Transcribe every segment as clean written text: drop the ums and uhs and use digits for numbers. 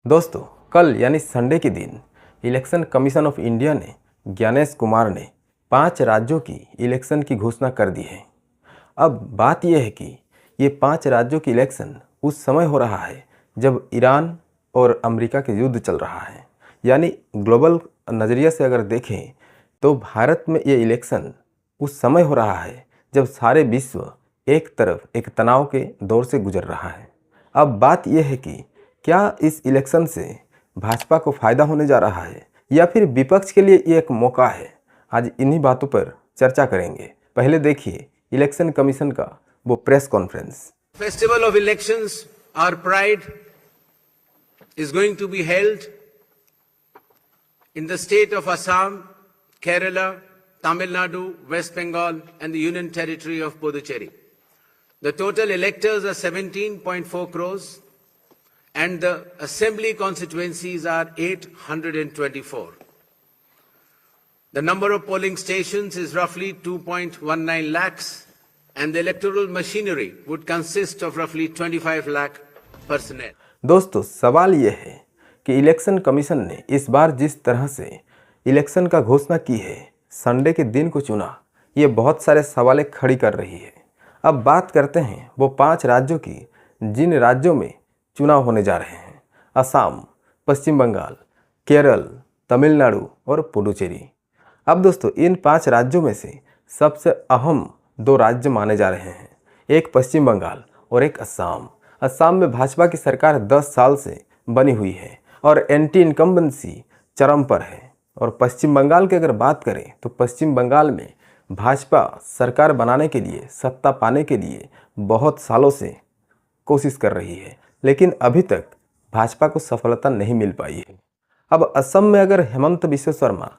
दोस्तों, कल यानी संडे के दिन इलेक्शन कमीशन ऑफ इंडिया ने ज्ञानेश कुमार ने 5 राज्यों की इलेक्शन की घोषणा कर दी है। अब बात यह है कि ये 5 राज्यों की इलेक्शन उस समय हो रहा है जब ईरान और अमेरिका के युद्ध चल रहा है। यानी ग्लोबल नज़रिए से अगर देखें तो भारत में ये इलेक्शन उस समय हो रहा है जब सारे विश्व एक तरफ एक तनाव के दौर से गुजर रहा है। अब बात यह है कि क्या इस इलेक्शन से भाजपा को फ़ायदा होने जा रहा है या फिर विपक्ष के लिए ये एक मौका है। आज इन्हीं बातों पर चर्चा करेंगे। पहले देखिए इलेक्शन कमीशन का वो press conference. Festival of elections, our pride is going to be held in the state of Assam, Kerala, Tamil Nadu, West Bengal and the Union Territory of Puducherry. The total electors are 17.4 crores and the assembly constituencies are 824. The number of polling stations is roughly 2.19 lakhs and the electoral machinery would consist of roughly 25 lakh personnel. दोस्तों, सवाल यह है कि election commission ने इस बार जिस तरह से इलेक्शन का घोषणा की है, संडे के दिन को चुना, ये बहुत सारे सवालें खड़ी कर रही है। अब बात करते हैं वो 5 राज्यों की जिन राज्यों में चुनाव होने जा रहे हैं। असम, पश्चिम बंगाल, केरल, तमिलनाडु और पुडुचेरी। अब दोस्तों, इन 5 राज्यों में से सबसे अहम 2 राज्य माने जा रहे हैं, एक पश्चिम बंगाल और एक असम। असम में भाजपा की सरकार 10 साल से बनी हुई है और एंटी इनकम्बेंसी चरम पर है। और पश्चिम बंगाल की अगर बात करें तो पश्चिम बंगाल में भाजपा सरकार बनाने के लिए, सत्ता पाने के लिए बहुत सालों से कोशिश कर रही है, लेकिन अभी तक भाजपा को सफलता नहीं मिल पाई है। अब असम में अगर हेमंत बिस्वा शर्मा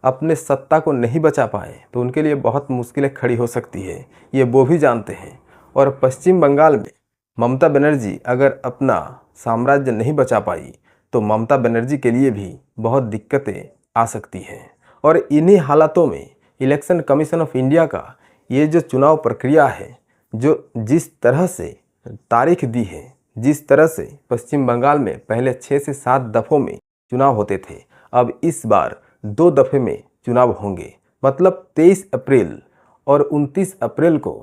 अपने सत्ता को नहीं बचा पाए तो उनके लिए बहुत मुश्किलें खड़ी हो सकती है, ये वो भी जानते हैं। और पश्चिम बंगाल में ममता बनर्जी अगर अपना साम्राज्य नहीं बचा पाई तो ममता बनर्जी के लिए भी बहुत दिक्कतें आ सकती हैं। और इन्हीं हालातों में इलेक्शन कमीशन ऑफ इंडिया का ये जो चुनाव प्रक्रिया है, जो जिस तरह से तारीख दी है, जिस तरह से पश्चिम बंगाल में पहले 6 से 7 दफ़ों में चुनाव होते थे, अब इस बार 2 दफ़े में चुनाव होंगे। मतलब 23 अप्रैल और 29 अप्रैल को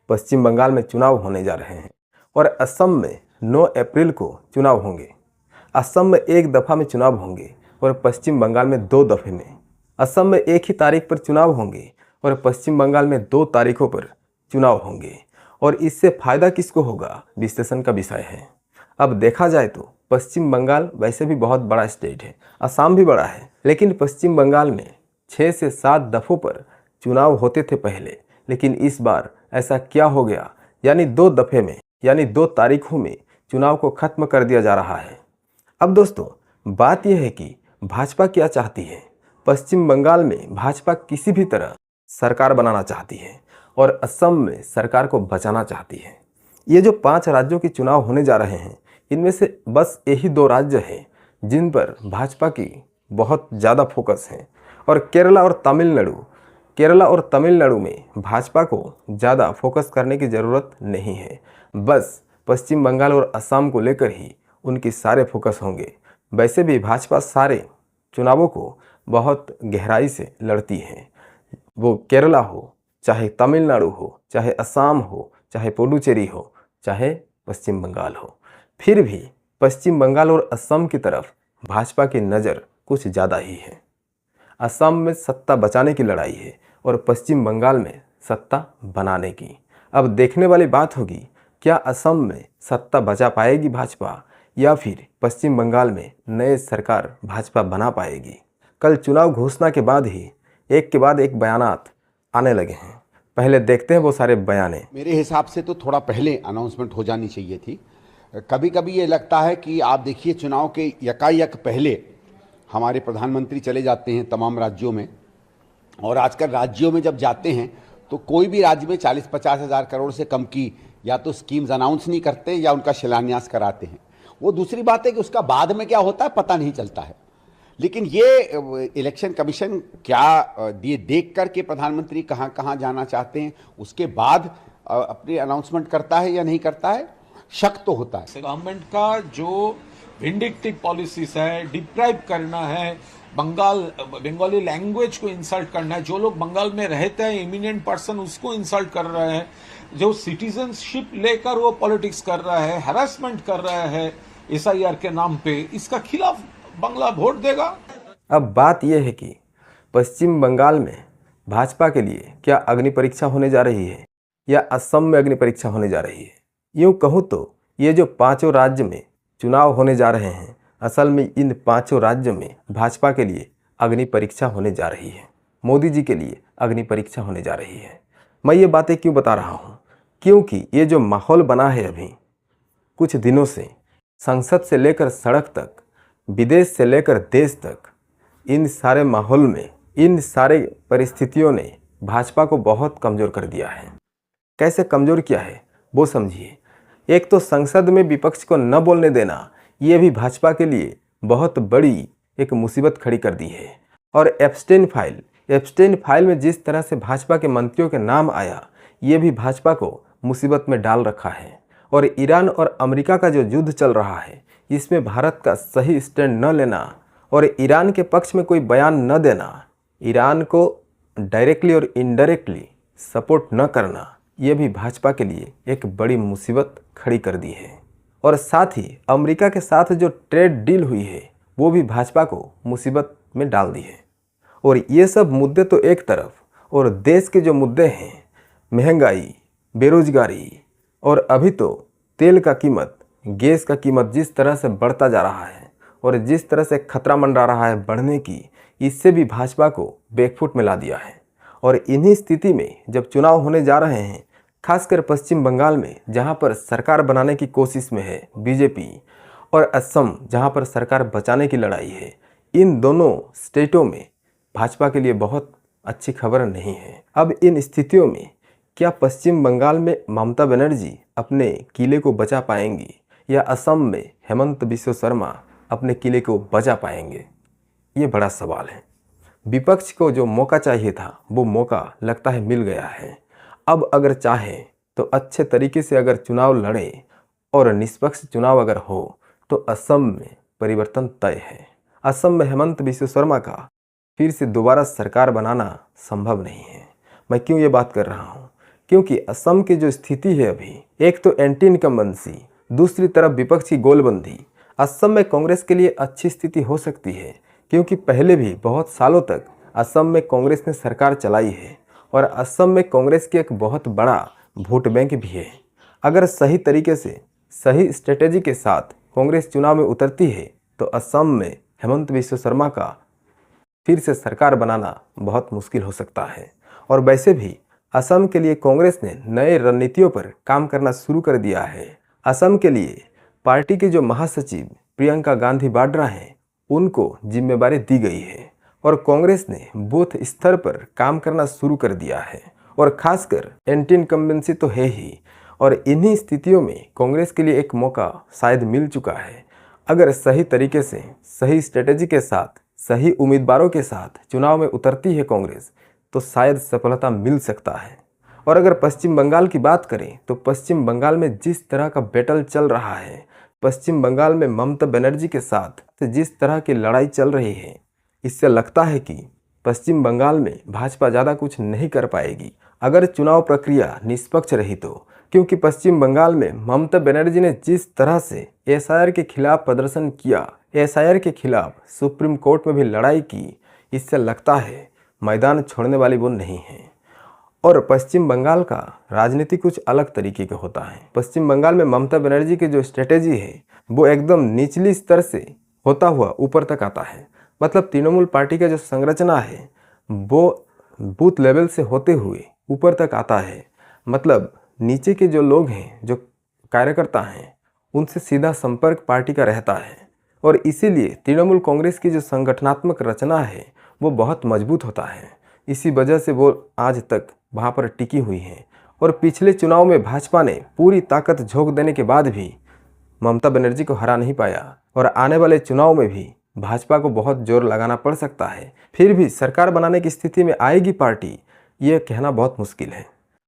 पश्चिम बंगाल में चुनाव होने जा रहे हैं और असम में 9 अप्रैल को चुनाव होंगे। असम में 1 दफ़ा में चुनाव होंगे और पश्चिम बंगाल में 2 दफ़े में। असम में एक ही तारीख पर चुनाव होंगे और पश्चिम बंगाल में 2 तारीखों पर चुनाव होंगे। और इससे फ़ायदा किसको होगा, विश्लेषण का विषय है। अब देखा जाए तो पश्चिम बंगाल वैसे भी बहुत बड़ा स्टेट है, असम भी बड़ा है, लेकिन पश्चिम बंगाल में 6 से 7 दफ़ों पर चुनाव होते थे पहले, लेकिन इस बार ऐसा क्या हो गया, यानी 2 दफ़े में, यानी 2 तारीखों में चुनाव को ख़त्म कर दिया जा रहा है। अब दोस्तों, बात यह है कि भाजपा क्या चाहती है। पश्चिम बंगाल में भाजपा किसी भी तरह सरकार बनाना चाहती है और असम में सरकार को बचाना चाहती है। ये जो 5 राज्यों की चुनाव होने जा रहे हैं, इनमें से बस यही 2 राज्य हैं जिन पर भाजपा की बहुत ज़्यादा फोकस है। और केरला और तमिलनाडु में भाजपा को ज़्यादा फोकस करने की ज़रूरत नहीं है। बस पश्चिम बंगाल और असम को लेकर ही उनकी सारे फोकस होंगे। वैसे भी भाजपा सारे चुनावों को बहुत गहराई से लड़ती है, वो केरला हो, चाहे तमिलनाडु हो, चाहे असम हो, चाहे पुडुचेरी हो, चाहे पश्चिम बंगाल हो। फिर भी पश्चिम बंगाल और असम की तरफ भाजपा की नज़र कुछ ज़्यादा ही है। असम में सत्ता बचाने की लड़ाई है और पश्चिम बंगाल में सत्ता बनाने की। अब देखने वाली बात होगी, क्या असम में सत्ता बचा पाएगी भाजपा या फिर पश्चिम बंगाल में नए सरकार भाजपा बना पाएगी। कल चुनाव घोषणा के बाद ही एक के बाद एक बयानात आने लगे हैं। पहले देखते हैं वो सारे बयाने। मेरे हिसाब से तो थोड़ा पहले अनाउंसमेंट हो जानी चाहिए थी। कभी कभी ये लगता है कि आप देखिए, चुनाव के यकायक पहले हमारे प्रधानमंत्री चले जाते हैं तमाम राज्यों में, और आजकल राज्यों में जब जाते हैं तो कोई भी राज्य में 40-50 हज़ार करोड़ से कम की या तो स्कीम्स अनाउंस नहीं करते या उनका शिलान्यास कराते हैं। वो दूसरी बात है कि उसका बाद में क्या होता है पता नहीं चलता है। लेकिन ये इलेक्शन कमीशन क्या ये देख कर के प्रधानमंत्री कहाँ कहाँ जाना चाहते हैं उसके बाद अपनी अनाउंसमेंट करता है या नहीं करता है, शक तो होता है। गवर्नमेंट का जो विंडिक्टिव पॉलिसीज है, डिप्राइव करना है, बंगाली लैंग्वेज को इंसल्ट करना है, जो लोग बंगाल में रहते हैं इमिनेंट पर्सन उसको इंसल्ट कर रहे हैं, जो सिटीजनशिप लेकर वो पॉलिटिक्स कर रहा है, हैरेसमेंट कर रहा है एसआईआर के नाम पे, इसका खिलाफ बंगला वोट देगा। अब बात यह है कि पश्चिम बंगाल में भाजपा के लिए क्या अग्नि परीक्षा होने जा रही है या असम में अग्नि परीक्षा होने जा रही है। यूँ कहूँ तो ये जो पांचों राज्य में चुनाव होने जा रहे हैं, असल में इन पांचों राज्यों में भाजपा के लिए अग्नि परीक्षा होने जा रही है, मोदी जी के लिए अग्नि परीक्षा होने जा रही है। मैं ये बातें क्यों बता रहा हूँ, क्योंकि ये जो माहौल बना है अभी कुछ दिनों से, संसद से लेकर सड़क तक, विदेश से लेकर देश तक, इन सारे माहौल में, इन सारे परिस्थितियों ने भाजपा को बहुत कमज़ोर कर दिया है। कैसे कमज़ोर किया है वो समझिए। एक तो संसद में विपक्ष को न बोलने देना, ये भी भाजपा के लिए बहुत बड़ी एक मुसीबत खड़ी कर दी है। और एब्स्टेन फाइल में जिस तरह से भाजपा के मंत्रियों के नाम आया, ये भी भाजपा को मुसीबत में डाल रखा है। और ईरान और अमेरिका का जो युद्ध चल रहा है, इसमें भारत का सही स्टैंड न लेना और ईरान के पक्ष में कोई बयान न देना, ईरान को डायरेक्टली और इनडायरेक्टली सपोर्ट न करना, ये भी भाजपा के लिए एक बड़ी मुसीबत खड़ी कर दी है। और साथ ही अमेरिका के साथ जो ट्रेड डील हुई है, वो भी भाजपा को मुसीबत में डाल दी है। और ये सब मुद्दे तो एक तरफ, और देश के जो मुद्दे हैं, महंगाई, बेरोजगारी, और अभी तो तेल का कीमत, गैस का कीमत जिस तरह से बढ़ता जा रहा है और जिस तरह से खतरा मंडरा रहा है बढ़ने की, इससे भी भाजपा को बैकफुट में ला दिया है। और इन्हीं स्थिति में जब चुनाव होने जा रहे हैं, खासकर पश्चिम बंगाल में जहां पर सरकार बनाने की कोशिश में है बीजेपी, और असम जहां पर सरकार बचाने की लड़ाई है, इन दोनों स्टेटों में भाजपा के लिए बहुत अच्छी खबर नहीं है। अब इन स्थितियों में क्या पश्चिम बंगाल में ममता बनर्जी अपने किले को बचा पाएंगी या असम में हेमंत बिस्वा शर्मा अपने किले को बचा पाएंगे, ये बड़ा सवाल है। विपक्ष को जो मौका चाहिए था वो मौका लगता है मिल गया है। अब अगर चाहे तो अच्छे तरीके से अगर चुनाव लड़े और निष्पक्ष चुनाव अगर हो तो असम में परिवर्तन तय है। असम में हेमंत बिस्वा शर्मा का फिर से दोबारा सरकार बनाना संभव नहीं है। मैं क्यों ये बात कर रहा हूँ, क्योंकि असम की जो स्थिति है अभी, एक तो एंटी इनकम्बेंसी, दूसरी तरफ विपक्ष की गोलबंदी। असम में कांग्रेस के लिए अच्छी स्थिति हो सकती है, क्योंकि पहले भी बहुत सालों तक असम में कांग्रेस ने सरकार चलाई है और असम में कांग्रेस की एक बहुत बड़ा वोट बैंक भी है। अगर सही तरीके से, सही स्ट्रेटेजी के साथ कांग्रेस चुनाव में उतरती है तो असम में हेमंत बिस्वा शर्मा का फिर से सरकार बनाना बहुत मुश्किल हो सकता है। और वैसे भी असम के लिए कांग्रेस ने नए रणनीतियों पर काम करना शुरू कर दिया है। असम के लिए पार्टी के जो महासचिव प्रियंका गांधी वाड्रा हैं, उनको जिम्मेदारी दी गई है और कांग्रेस ने बूथ स्तर पर काम करना शुरू कर दिया है। और खासकर एंटी इनकम्बेंसी तो है ही, और इन्हीं स्थितियों में कांग्रेस के लिए एक मौका शायद मिल चुका है। अगर सही तरीके से, सही स्ट्रेटेजी के साथ, सही उम्मीदवारों के साथ चुनाव में उतरती है कांग्रेस, तो शायद सफलता मिल सकता है। और अगर पश्चिम बंगाल की बात करें तो पश्चिम बंगाल में जिस तरह का बैटल चल रहा है, पश्चिम बंगाल में ममता बनर्जी के साथ जिस तरह की लड़ाई चल रही है, इससे लगता है कि पश्चिम बंगाल में भाजपा ज़्यादा कुछ नहीं कर पाएगी अगर चुनाव प्रक्रिया निष्पक्ष रही तो। क्योंकि पश्चिम बंगाल में ममता बनर्जी ने जिस तरह से एसआईआर के खिलाफ प्रदर्शन किया, एसआईआर के खिलाफ सुप्रीम कोर्ट में भी लड़ाई की, इससे लगता है मैदान छोड़ने वाली वो नहीं है। और पश्चिम बंगाल का राजनीति कुछ अलग तरीके का होता है। पश्चिम बंगाल में ममता बनर्जी की जो स्ट्रेटेजी है वो एकदम निचली स्तर से होता हुआ ऊपर तक आता है। मतलब तृणमूल पार्टी का जो संरचना है वो बूथ लेवल से होते हुए ऊपर तक आता है। मतलब नीचे के जो लोग हैं, जो कार्यकर्ता हैं, उनसे सीधा संपर्क पार्टी का रहता है। और इसीलिए तृणमूल कांग्रेस की जो संगठनात्मक रचना है वो बहुत मजबूत होता है। इसी वजह से वो आज तक वहाँ पर टिकी हुई है। और पिछले चुनाव में भाजपा ने पूरी ताकत झोंक देने के बाद भी ममता बनर्जी को हरा नहीं पाया, और आने वाले चुनाव में भी भाजपा को बहुत जोर लगाना पड़ सकता है। फिर भी सरकार बनाने की स्थिति में आएगी पार्टी, ये कहना बहुत मुश्किल है।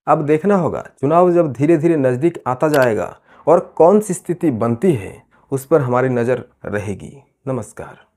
अब देखना होगा चुनाव जब धीरे धीरे नज़दीक आता जाएगा और कौन सी स्थिति बनती है उस पर हमारी नज़र रहेगी। नमस्कार।